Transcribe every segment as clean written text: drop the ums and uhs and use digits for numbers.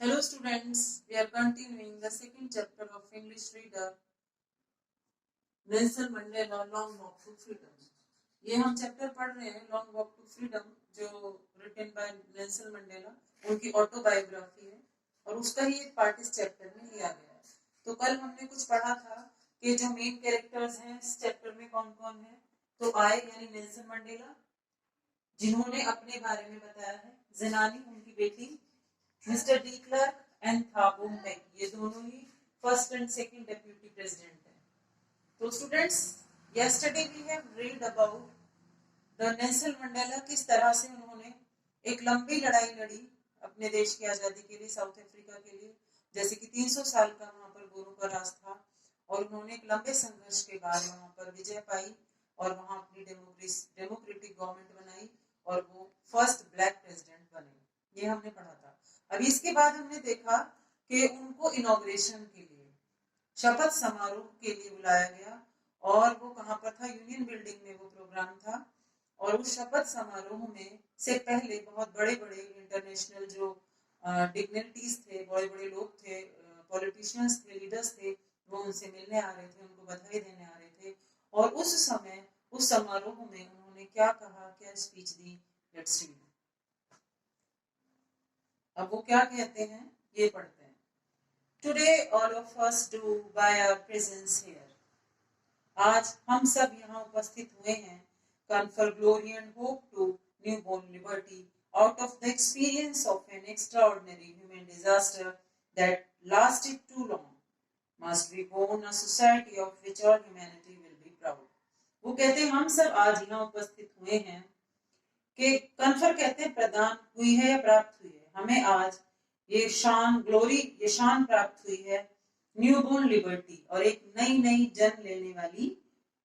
Hello students, we are continuing the second chapter of English reader Nelson Mandela long walk to freedom. ये हम chapter पढ़ रहे हैं long walk to freedom, जो written by Nelson Mandela, उनकी autobiography है और उसका ही एक पार्ट इस चैप्टर में लिया गया है। तो कल हमने कुछ पढ़ा था कि जो मेन कैरेक्टर्स हैं इस चैप्टर में कौन कौन है। तो आए यानी नेल्सन मंडेला, जिन्होंने अपने बारे में बताया है, ज़ेनानी उनकी बेटी, mister de Klerk and Thabo Mbeki, ये दोनों ही first and second deputy president हैं। तो students, yesterday we have read about the Nelson Mandela, किस तरह से उन्होंने एक लंबी लड़ाई लड़ी अपने देश की आज़ादी के लिए, साउथ अफ्रीका के लिए, जैसे कि 300 साल का वहाँ पर गोरों का राज था और उन्होंने एक लंबे संघर्ष के बाद वहाँ पर विजय पाई और वहाँ अपनी डेमोक्रेटिक गवर्नमेंट बनाई और वो फर्स्ट ब्लैक प्रेसिडेंट बने। ये हमने पढ़ा था। अभी इसके बाद हमने देखा कि उनको इनॉग्रेशन के लिए, शपथ समारोह के लिए बुलाया गया और वो कहाँ पर था, यूनियन बिल्डिंग में वो प्रोग्राम था। और उस शपथ समारोह में से पहले बहुत बड़े बड़े इंटरनेशनल जो डिग्निटीज थे, बड़े बड़े लोग थे, पॉलिटिशियंस थे, लीडर्स थे, वो उनसे मिलने आ रहे थे, उनको बधाई देने आ रहे थे। और उस समय उस समारोह में उन्होंने क्या कहा, क्या स्पीच दी, लेट्स रीड। अब वो क्या कहते हैं ये पढ़ते हैं। Today all of us do by our presence here. आज हम सब यहाँ उपस्थित हुए हैं, confer glory and hope to newborn liberty out of the experience of an extraordinary human disaster that lasted too long. Must we born a society of which all humanity will be proud. वो कहते हैं हम सब आज यहाँ उपस्थित हुए हैं कि कन्फर कहते हैं प्रदान हुई है या प्राप्त हुई है, हमें आज ये शान, ग्लोरी, ये शान प्राप्त हुई है, न्यूबॉर्न लिबर्टी, और एक नई नई जन्म लेने वाली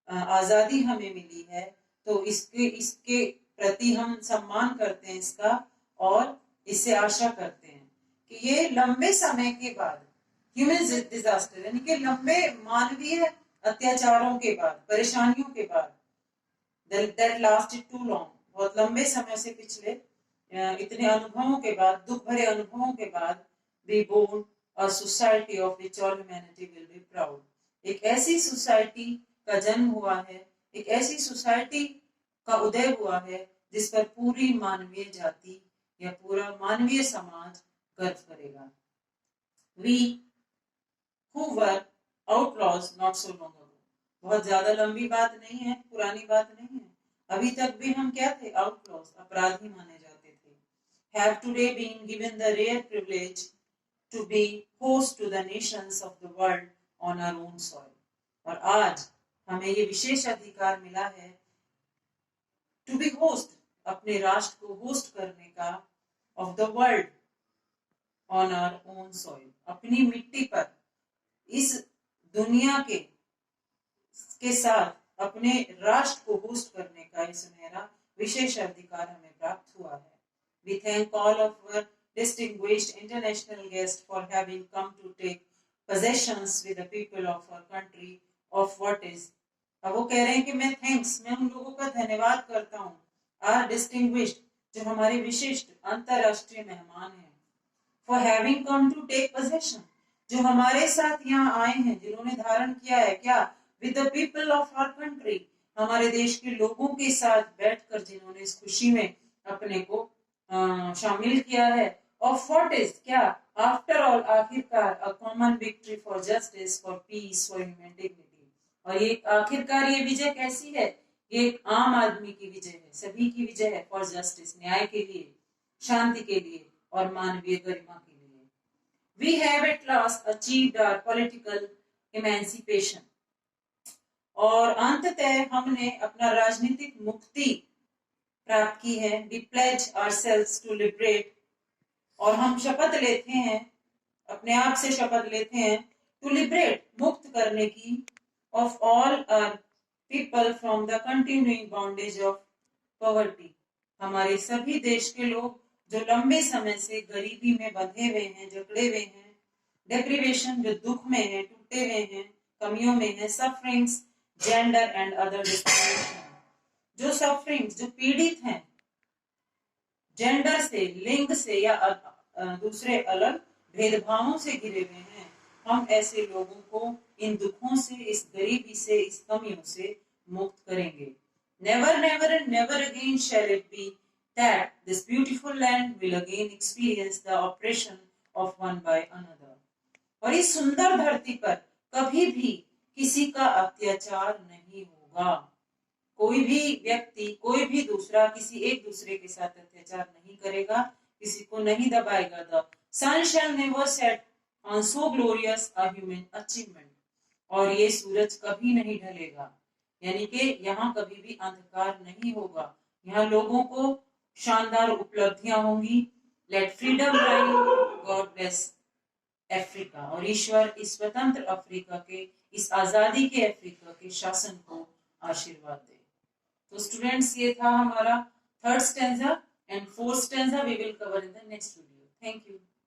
आजादी हमें मिली है। तो इसके प्रति हम सम्मान करते हैं इसका और इससे आशा करते हैं कि ये लंबे समय के बाद, ह्यूमन डिजास्टर यानी कि लंबे मानवीय अत्याचारों के बाद, परेशानियों के बाद, that lasted too long, बहुत लंबे समय से पिछले इतने अनुभवों के बाद, दुख भरे अनुभवों के बाद, be born a society of which all humanity will be proud. एक ऐसी सोसाइटी का जन्म हुआ है, एक ऐसी सोसाइटी का उदय हुआ है जिस पर पूरी मानवीय जाति या पूरा मानवीय समाज गर्व करेगा। We who were outlaws not so long ago. बहुत ज्यादा लंबी बात नहीं है, पुरानी बात नहीं है, अभी तक भी हम क्या थे, आउटलॉज, अपराधी माने जाते थे। Have today been given the rare privilege to be host to the nations of the world on our own soil. और आज हमें ये विशेष अधिकार मिला है to be host, अपने राष्ट्र को होस्ट करने का, of the world on our own soil, अपनी मिट्टी पर, इस दुनिया के साथ अपने राष्ट्र को होस्ट करने का ये सुनहरा विशेष अधिकार हमें प्राप्त हुआ है। We thank all of our distinguished international guests for having come to take possessions with the people of our country of what is. अब वो कह रहे हैं कि मैं उन लोगों का धन्यवाद करता हूँ, our distinguished, जो हमारे विशिष्ट अंतरराष्ट्रीय मेहमान हैं, for having come to take possession, जो हमारे साथ यहाँ आए हैं, जिन्होंने धारण किया है क्या, with the people of our country, हमारे देश के लोगों के साथ बैठकर जिन्होंने इस खुशी में अपने को शामिल किया है, of what is, क्या, after all, आखिरकार, a common victory for justice, for peace, for human dignity. और ये आखिरकार ये विजय कैसी है, ये एक आम आदमी की विजय है, सभी की विजय है, for justice, न्याय के लिए, शांति के लिए और मानवीय गरिमा के लिए। We have at last achieved our political emancipation. और अंततः हमने अपना राजनीतिक मुक्ति प्राप्त की है। We pledge ourselves to liberate, और हम शपथ लेते हैं, अपने आप से शपथ लेते हैं, to liberate, मुक्त करने की, of all our people from the continuing bondage of poverty, हमारे सभी देश के लोग जो लंबे समय से गरीबी में बंधे हुए हैं, जकड़े हुए हैं, deprivation, जो दुख में है, टूटे हुए हैं, कमियों में है, sufferings, gender and other discrimination, जो sufferings, जो पीड़ित हैं जेंडर से, लिंग से या दूसरे अलग भेदभावों से घिरे हुए हैं, हम ऐसे लोगों को इन दुखों से, इस गरीबी से, इस कमियों से मुक्त करेंगे। Never never and never again shall it be that this beautiful land will again experience the oppression of one by another. और इस सुंदर धरती पर कभी भी किसी का अत्याचार नहीं होगा। कोई भी व्यक्ति, कोई भी दूसरा किसी एक दूसरे के साथ अत्याचार नहीं करेगा, किसी को नहीं दबाएगा। The sun shall never set on so glorious a human achievement. और ये सूरज कभी नहीं ढलेगा, यानी कि यहाँ कभी भी अंधकार नहीं होगा। यहाँ लोगों को शानदार उपलब्धियां होंगी। Let freedom rise, God bless Africa. और ईश्वर इस स्वतंत्र अफ्रीका के, इस आजादी के अफ्रीका के शासन को आशीर्वाद दे। तो स्टूडेंट्स, ये था हमारा third stanza and fourth stanza we will cover in the next video. Thank you.